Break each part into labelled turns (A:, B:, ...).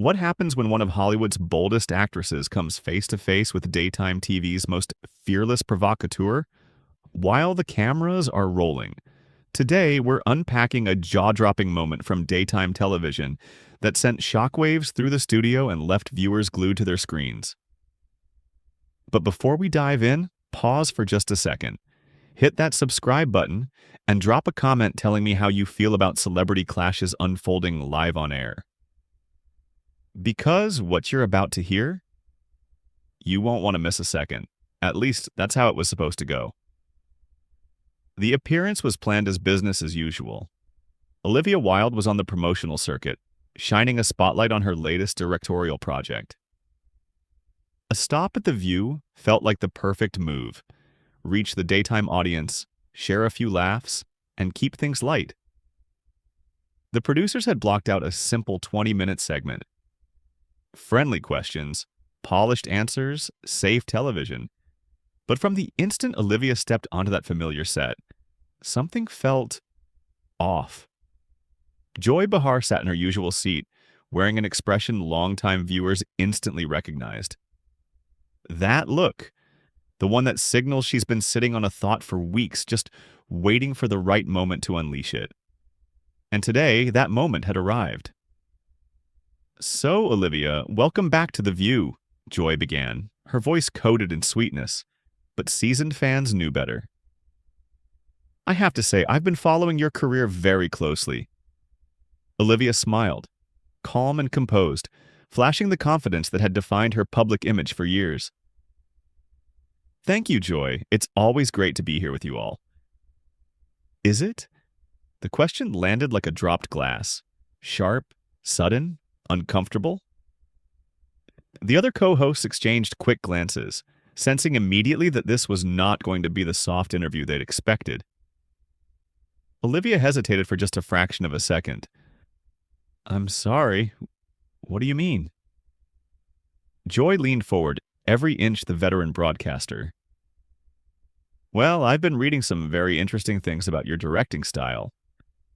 A: What happens when one of Hollywood's boldest actresses comes face to face with daytime TV's most fearless provocateur? While the cameras are rolling. Today, we're unpacking a jaw-dropping moment from daytime television that sent shockwaves through the studio and left viewers glued to their screens. But before we dive in, pause for just a second. Hit that subscribe button and drop a comment telling me how you feel about celebrity clashes unfolding live on air. Because what you're about to hear, you won't want to miss a second. At least, that's how it was supposed to go. The appearance was planned as business as usual. Olivia Wilde was on the promotional circuit, shining a spotlight on her latest directorial project. A stop at the View felt like the perfect move. Reach the daytime audience, share a few laughs, and keep things light. The producers had blocked out a simple 20-minute segment. Friendly questions, polished answers, safe television. But from the instant Olivia stepped onto that familiar set, something felt off. Joy Behar sat in her usual seat, wearing an expression longtime viewers instantly recognized. That look, the one that signals she's been sitting on a thought for weeks, just waiting for the right moment to unleash it. And today, that moment had arrived. "So, Olivia, welcome back to The View," Joy began, her voice coated in sweetness, but seasoned fans knew better. "I have to say, I've been following your career very closely." Olivia smiled, calm and composed, flashing the confidence that had defined her public image for years. "Thank you, Joy. It's always great to be here with you all." "Is it?" The question landed like a dropped glass. Sharp, sudden, uncomfortable. The other co-hosts exchanged quick glances, sensing immediately that this was not going to be the soft interview they'd expected. Olivia hesitated for just a fraction of a second. "I'm sorry. What do you mean?" Joy leaned forward, every inch the veteran broadcaster. "Well, I've been reading some very interesting things about your directing style.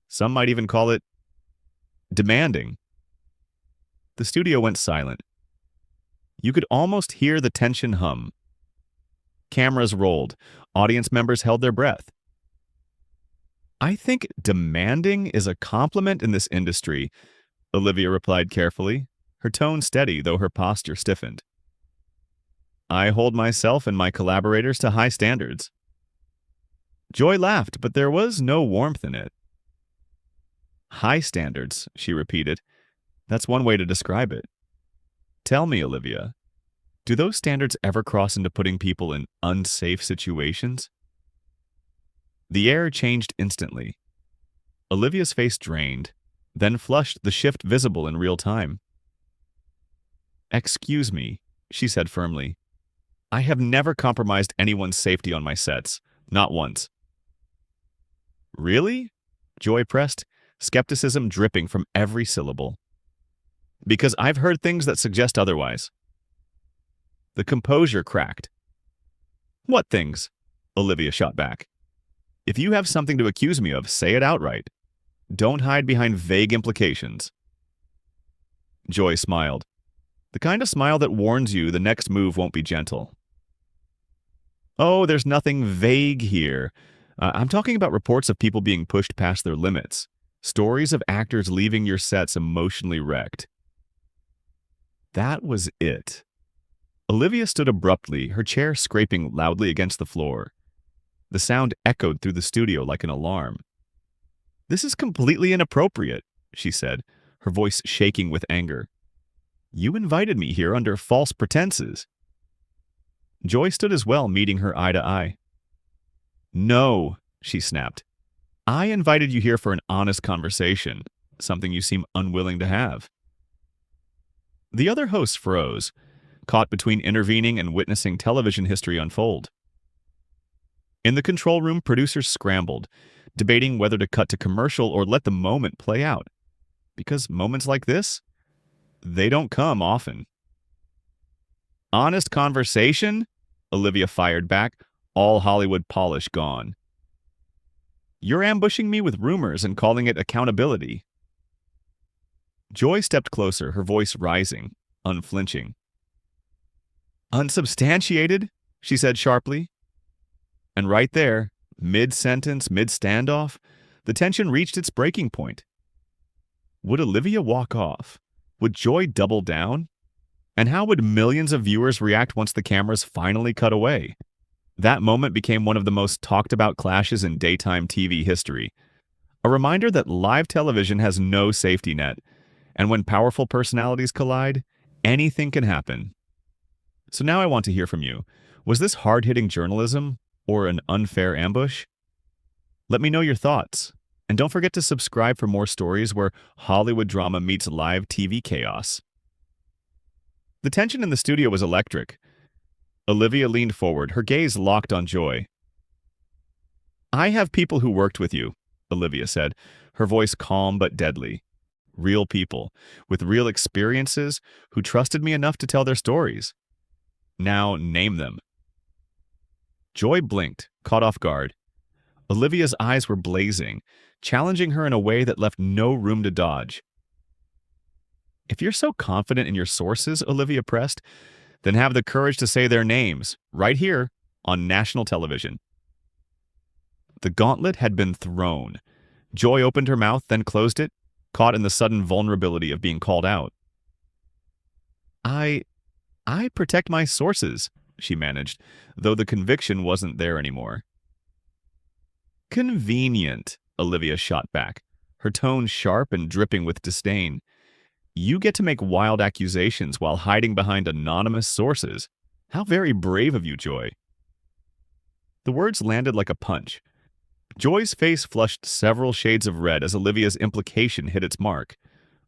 A: Some might even call it demanding." The studio went silent. You could almost hear the tension hum. Cameras rolled. Audience members held their breath. "I think demanding is a compliment in this industry," Olivia replied carefully, her tone steady, though her posture stiffened. "I hold myself and my collaborators to high standards." Joy laughed, but there was no warmth in it. "High standards," she repeated. "That's one way to describe it. Tell me, Olivia, do those standards ever cross into putting people in unsafe situations?" The air changed instantly. Olivia's face drained, then flushed, the shift visible in real time. "Excuse me," she said firmly. "I have never compromised anyone's safety on my sets. Not once." "Really?" Joy pressed, skepticism dripping from every syllable. "Because I've heard things that suggest otherwise." The composure cracked. "What things?" Olivia shot back. "If you have something to accuse me of, say it outright. Don't hide behind vague implications." Joy smiled. The kind of smile that warns you the next move won't be gentle. "Oh, there's nothing vague here. I'm talking about reports of people being pushed past their limits. Stories of actors leaving your sets emotionally wrecked." That was it. Olivia stood abruptly, her chair scraping loudly against the floor. The sound echoed through the studio like an alarm. "This is completely inappropriate," she said, her voice shaking with anger. "You invited me here under false pretenses." Joy stood as well, meeting her eye to eye. "No," she snapped. "I invited you here for an honest conversation, something you seem unwilling to have." The other hosts froze, caught between intervening and witnessing television history unfold. In the control room, producers scrambled, debating whether to cut to commercial or let the moment play out. Because moments like this, they don't come often. "Honest conversation?" Olivia fired back, all Hollywood polish gone. "You're ambushing me with rumors and calling it accountability." Joy stepped closer, her voice rising, unflinching. Unsubstantiated? She said sharply. And right there, mid-sentence, mid-standoff, the tension reached its breaking point. Would Olivia walk off? Would Joy double down? And how would millions of viewers react once the cameras finally cut away? That moment became one of the most talked about clashes in daytime TV history. A reminder that live television has no safety net, and when powerful personalities collide, anything can happen. So now I want to hear from you. Was this hard-hitting journalism or an unfair ambush? Let me know your thoughts. And don't forget to subscribe for more stories where Hollywood drama meets live TV chaos. The tension in the studio was electric. Olivia leaned forward, her gaze locked on Joy. I have people who worked with you, Olivia said, her voice calm but deadly. Real people, with real experiences, who trusted me enough to tell their stories. Now name them. Joy blinked, caught off guard. Olivia's eyes were blazing, challenging her in a way that left no room to dodge. If you're so confident in your sources, Olivia pressed, then have the courage to say their names, right here, on national television. The gauntlet had been thrown. Joy opened her mouth, then closed it, caught in the sudden vulnerability of being called out. I protect my sources, she managed, though the conviction wasn't there anymore. Convenient, Olivia shot back, her tone sharp and dripping with disdain. You get to make wild accusations while hiding behind anonymous sources. How very brave of you, Joy. The words landed like a punch. Joy's face flushed several shades of red as Olivia's implication hit its mark.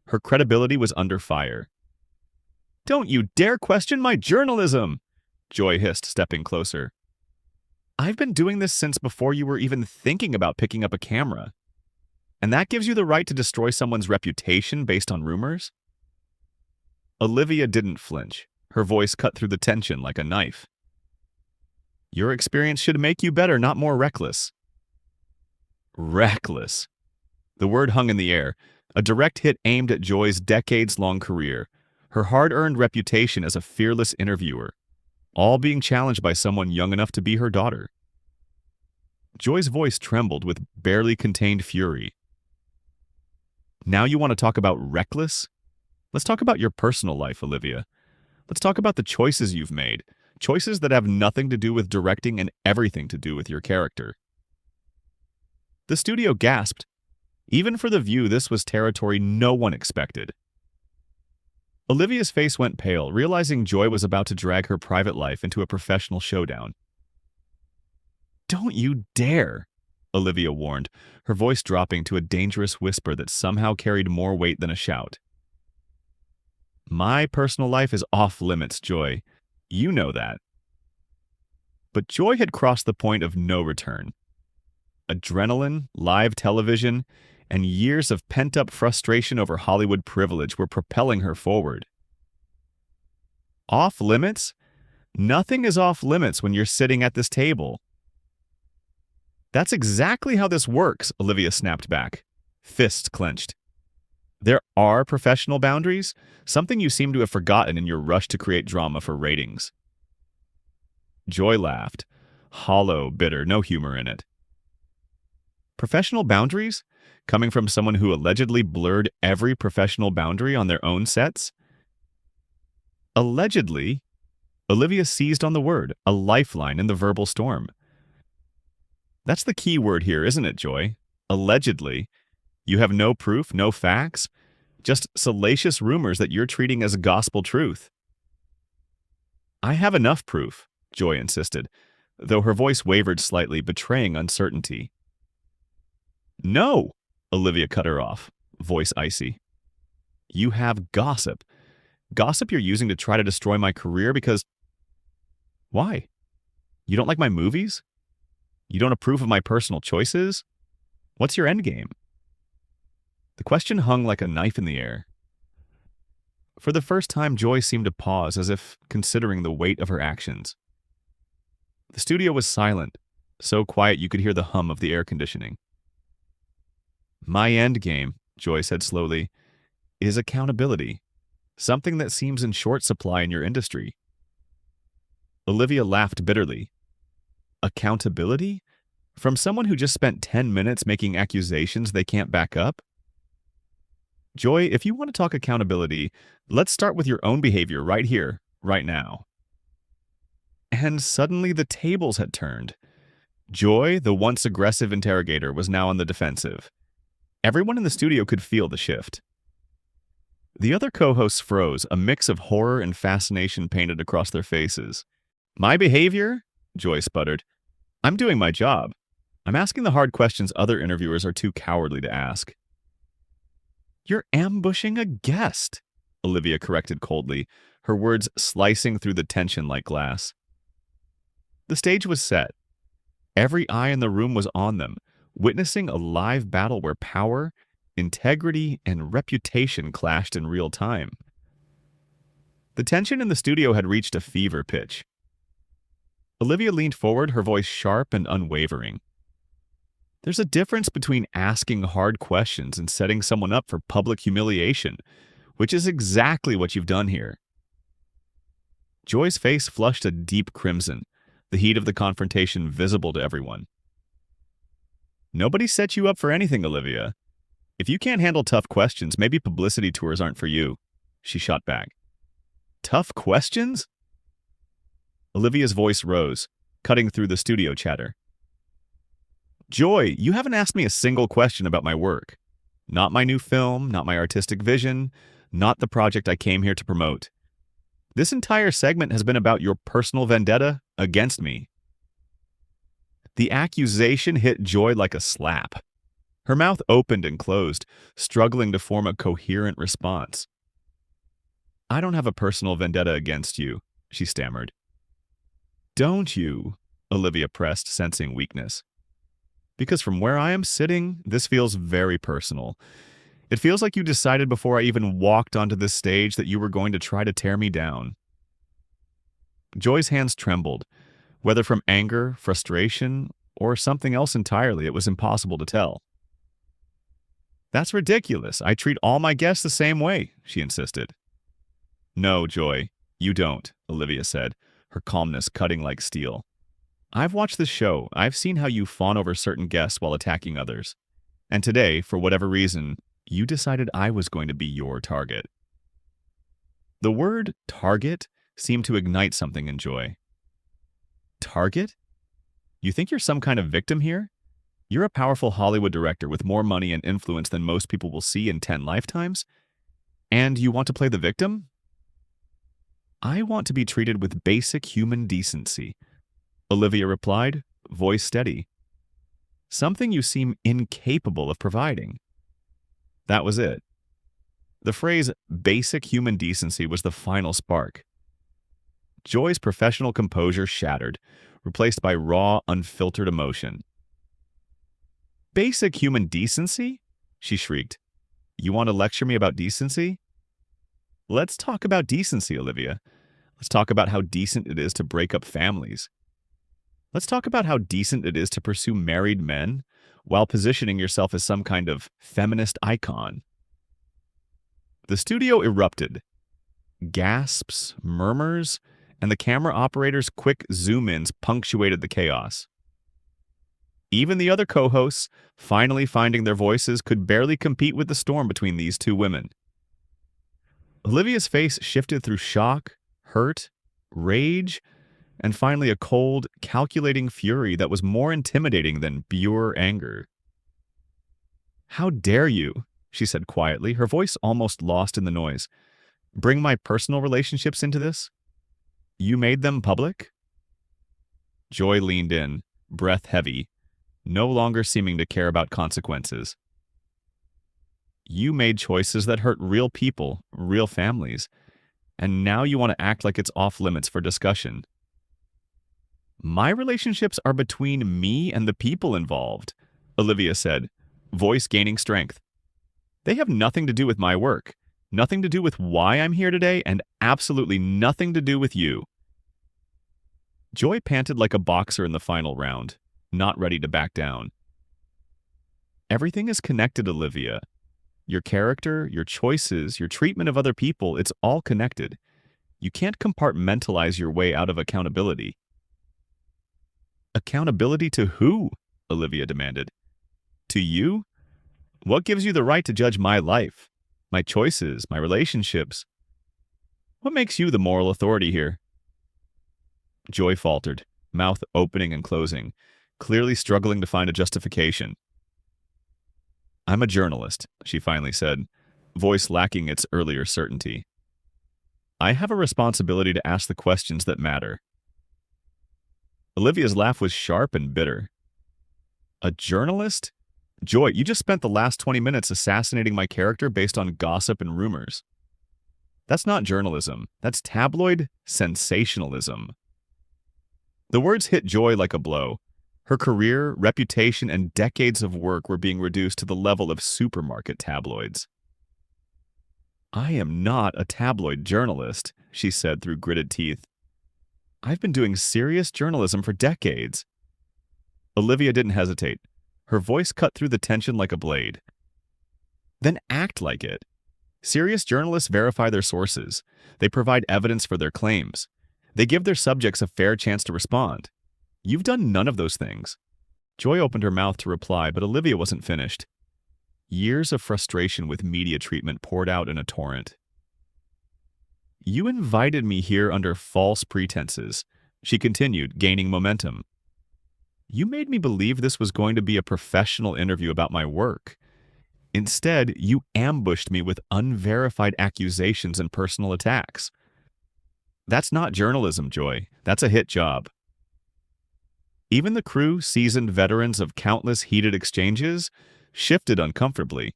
A: Her credibility was under fire. Don't you dare question my journalism, Joy hissed, stepping closer. I've been doing this since before you were even thinking about picking up a camera. And that gives you the right to destroy someone's reputation based on rumors? Olivia didn't flinch. Her voice cut through the tension like a knife. Your experience should make you better, not more reckless. Reckless. The word hung in the air, a direct hit aimed at Joy's decades-long career, her hard-earned reputation as a fearless interviewer, all being challenged by someone young enough to be her daughter. Joy's voice trembled with barely contained fury. Now you want to talk about reckless? Let's talk about your personal life, Olivia. Let's talk about the choices you've made, choices that have nothing to do with directing and everything to do with your character. The studio gasped. Even for The View, this was territory no one expected. Olivia's face went pale, realizing Joy was about to drag her private life into a professional showdown. Don't you dare, Olivia warned, her voice dropping to a dangerous whisper that somehow carried more weight than a shout. My personal life is off limits, Joy. You know that. But Joy had crossed the point of no return. Adrenaline, live television, and years of pent-up frustration over Hollywood privilege were propelling her forward. Off limits? Nothing is off limits when you're sitting at this table. That's exactly how this works, Olivia snapped back, fists clenched. There are professional boundaries, something you seem to have forgotten in your rush to create drama for ratings. Joy laughed, hollow, bitter, no humor in it. Professional boundaries? Coming from someone who allegedly blurred every professional boundary on their own sets? Allegedly? Olivia seized on the word, a lifeline in the verbal storm. That's the key word here, isn't it, Joy? Allegedly. You have no proof, no facts, just salacious rumors that you're treating as gospel truth. I have enough proof, Joy insisted, though her voice wavered slightly, betraying uncertainty. No, Olivia cut her off, voice icy. You have gossip. Gossip you're using to try to destroy my career because... Why? You don't like my movies? You don't approve of my personal choices? What's your endgame? The question hung like a knife in the air. For the first time, Joy seemed to pause as if considering the weight of her actions. The studio was silent, so quiet you could hear the hum of the air conditioning. My endgame, Joy said slowly, is accountability, something that seems in short supply in your industry. Olivia laughed bitterly. Accountability? From someone who just spent 10 minutes making accusations they can't back up? Joy, if you want to talk accountability, let's start with your own behavior right here, right now. And suddenly the tables had turned. Joy, the once aggressive interrogator, was now on the defensive. Everyone in the studio could feel the shift. The other co-hosts froze, a mix of horror and fascination painted across their faces. My behavior? Joy sputtered. I'm doing my job. I'm asking the hard questions other interviewers are too cowardly to ask. You're ambushing a guest, Olivia corrected coldly, her words slicing through the tension like glass. The stage was set. Every eye in the room was on them, witnessing a live battle where power, integrity, and reputation clashed in real time. The tension in the studio had reached a fever pitch. Olivia leaned forward, her voice sharp and unwavering. There's a difference between asking hard questions and setting someone up for public humiliation, which is exactly what you've done here. Joy's face flushed a deep crimson, the heat of the confrontation visible to everyone. Nobody set you up for anything, Olivia. If you can't handle tough questions, maybe publicity tours aren't for you, she shot back. Tough questions? Olivia's voice rose, cutting through the studio chatter. Joy, you haven't asked me a single question about my work. Not my new film, not my artistic vision, not the project I came here to promote. This entire segment has been about your personal vendetta against me. The accusation hit Joy like a slap. Her mouth opened and closed, struggling to form a coherent response. I don't have a personal vendetta against you, she stammered. Don't you? Olivia pressed, sensing weakness. Because from where I am sitting, this feels very personal. It feels like you decided before I even walked onto this stage that you were going to try to tear me down. Joy's hands trembled. Whether from anger, frustration, or something else entirely, it was impossible to tell. That's ridiculous. I treat all my guests the same way, she insisted. No, Joy, you don't, Olivia said, her calmness cutting like steel. I've watched this show. I've seen how you fawn over certain guests while attacking others. And today, for whatever reason, you decided I was going to be your target. The word target seemed to ignite something in Joy. Target? You think you're some kind of victim here? You're a powerful Hollywood director with more money and influence than most people will see in 10 lifetimes? And you want to play the victim? I want to be treated with basic human decency, Olivia replied, voice steady. Something you seem incapable of providing. That was it. The phrase basic human decency was the final spark. Joy's professional composure shattered, replaced by raw, unfiltered emotion. Basic human decency? She shrieked. You want to lecture me about decency? Let's talk about decency, Olivia. Let's talk about how decent it is to break up families. Let's talk about how decent it is to pursue married men while positioning yourself as some kind of feminist icon. The studio erupted. Gasps, murmurs, and the camera operator's quick zoom-ins punctuated the chaos. Even the other co-hosts, finally finding their voices, could barely compete with the storm between these two women. Olivia's face shifted through shock, hurt, rage, and finally a cold, calculating fury that was more intimidating than pure anger. How dare you, she said quietly, her voice almost lost in the noise. Bring my personal relationships into this? You made them public? Joy leaned in, breath heavy, no longer seeming to care about consequences. You made choices that hurt real people, real families, and now you want to act like it's off limits for discussion. My relationships are between me and the people involved, Olivia said, voice gaining strength. They have nothing to do with my work, nothing to do with why I'm here today, and absolutely nothing to do with you. Joy panted like a boxer in the final round, not ready to back down. Everything is connected, Olivia. your character, your choices, your treatment of other people, it's all connected. You can't compartmentalize your way out of accountability. Accountability to who? Olivia demanded. To you? What gives you the right to judge my life, my choices, my relationships? What makes you the moral authority here? Joy faltered, mouth opening and closing, clearly struggling to find a justification. I'm a journalist, she finally said, voice lacking its earlier certainty. I have a responsibility to ask the questions that matter. Olivia's laugh was sharp and bitter. A journalist? Joy, you just spent the last 20 minutes assassinating my character based on gossip and rumors. That's not journalism. That's tabloid sensationalism. The words hit Joy like a blow. Her career, reputation, and decades of work were being reduced to the level of supermarket tabloids. I am not a tabloid journalist, she said through gritted teeth. I've been doing serious journalism for decades. Olivia didn't hesitate. Her voice cut through the tension like a blade. Then act like it. Serious journalists verify their sources. They provide evidence for their claims. They give their subjects a fair chance to respond. You've done none of those things. Joy opened her mouth to reply, but Olivia wasn't finished. Years of frustration with media treatment poured out in a torrent. You invited me here under false pretenses, she continued, gaining momentum. You made me believe this was going to be a professional interview about my work. Instead, you ambushed me with unverified accusations and personal attacks. That's not journalism, Joy. That's a hit job. Even the crew, seasoned veterans of countless heated exchanges, shifted uncomfortably.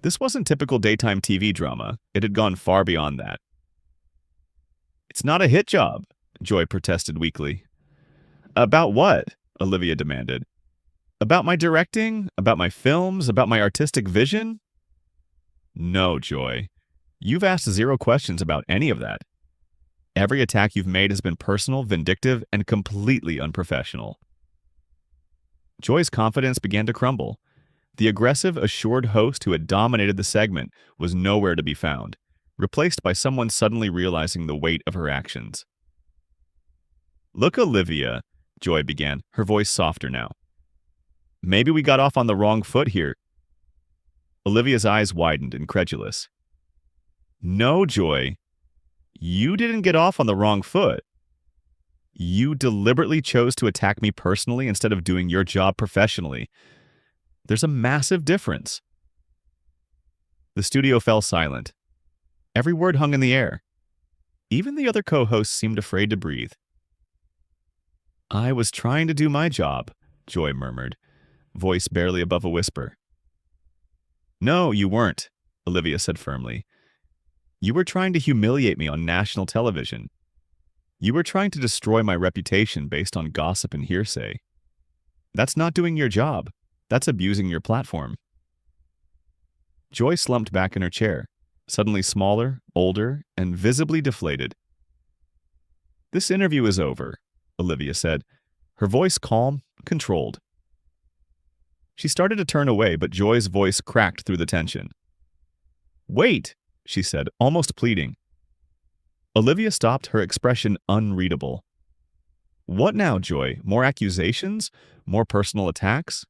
A: This wasn't typical daytime TV drama. It had gone far beyond that. It's not a hit job, Joy protested weakly. About what? Olivia demanded. About my directing? About my films? About my artistic vision? No, Joy. You've asked zero questions about any of that. Every attack you've made has been personal, vindictive, and completely unprofessional. Joy's confidence began to crumble. The aggressive, assured host who had dominated the segment was nowhere to be found, replaced by someone suddenly realizing the weight of her actions. Look, Olivia, Joy began, her voice softer now. Maybe we got off on the wrong foot here. Olivia's eyes widened, incredulous. No, Joy. You didn't get off on the wrong foot. You deliberately chose to attack me personally instead of doing your job professionally. There's a massive difference. The studio fell silent. Every word hung in the air. Even the other co-hosts seemed afraid to breathe. I was trying to do my job, Joy murmured, voice barely above a whisper. No, you weren't, Olivia said firmly. You were trying to humiliate me on national television. You were trying to destroy my reputation based on gossip and hearsay. That's not doing your job. That's abusing your platform. Joy slumped back in her chair, suddenly smaller, older, and visibly deflated. This interview is over, Olivia said, her voice calm, controlled. She started to turn away, but Joy's voice cracked through the tension. Wait, she said, almost pleading. Olivia stopped, her expression unreadable. What now, Joy? More accusations? More personal attacks?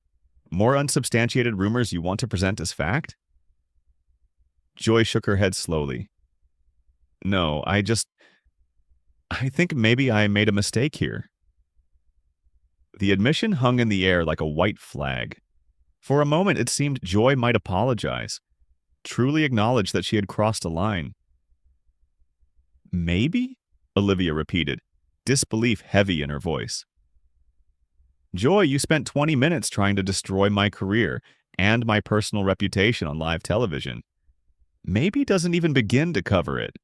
A: More unsubstantiated rumors you want to present as fact? Joy shook her head slowly. No, I think maybe I made a mistake here. The admission hung in the air like a white flag. For a moment, it seemed Joy might apologize, truly acknowledge that she had crossed a line. Maybe? Olivia repeated, disbelief heavy in her voice. Joy, you spent 20 minutes trying to destroy my career and my personal reputation on live television. Maybe doesn't even begin to cover it.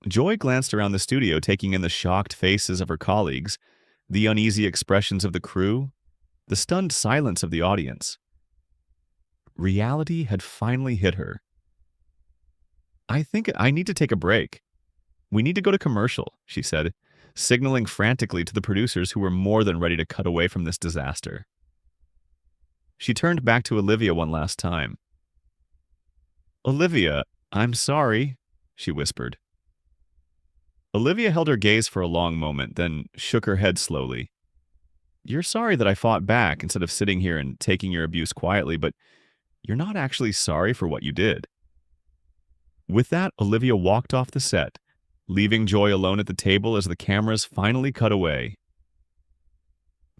A: Joy glanced around the studio, taking in the shocked faces of her colleagues, the uneasy expressions of the crew, the stunned silence of the audience. Reality had finally hit her. I think I need to take a break. We need to go to commercial, she said, signaling frantically to the producers who were more than ready to cut away from this disaster. She turned back to Olivia one last time. "Olivia, I'm sorry," she whispered. Olivia held her gaze for a long moment, then shook her head slowly. "You're sorry that I fought back instead of sitting here and taking your abuse quietly, but you're not actually sorry for what you did." With that, Olivia walked off the set, leaving Joy alone at the table as the cameras finally cut away.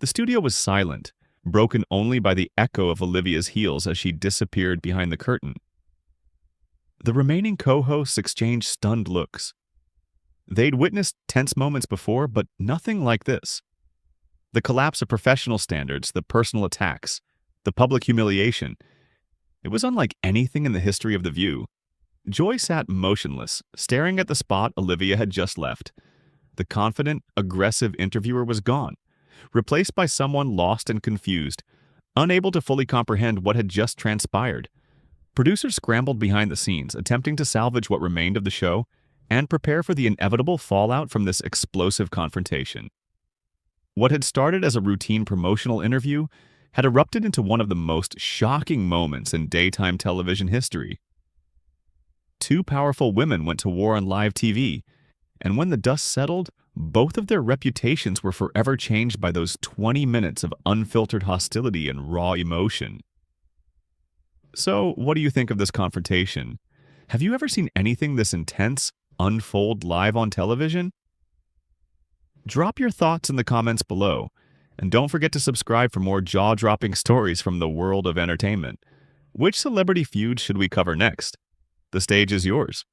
A: The studio was silent, broken only by the echo of Olivia's heels as she disappeared behind the curtain. The remaining co-hosts exchanged stunned looks. They'd witnessed tense moments before, but nothing like this. The collapse of professional standards, the personal attacks, the public humiliation. It was unlike anything in the history of The View. Joy sat motionless, staring at the spot Olivia had just left. The confident, aggressive interviewer was gone, replaced by someone lost and confused, unable to fully comprehend what had just transpired. Producers scrambled behind the scenes, attempting to salvage what remained of the show and prepare for the inevitable fallout from this explosive confrontation. What had started as a routine promotional interview had erupted into one of the most shocking moments in daytime television history. Two powerful women went to war on live TV, and when the dust settled, both of their reputations were forever changed by those 20 minutes of unfiltered hostility and raw emotion. So, what do you think of this confrontation? Have you ever seen anything this intense unfold live on television? Drop your thoughts in the comments below, and don't forget to subscribe for more jaw-dropping stories from the world of entertainment. Which celebrity feud should we cover next? The stage is yours.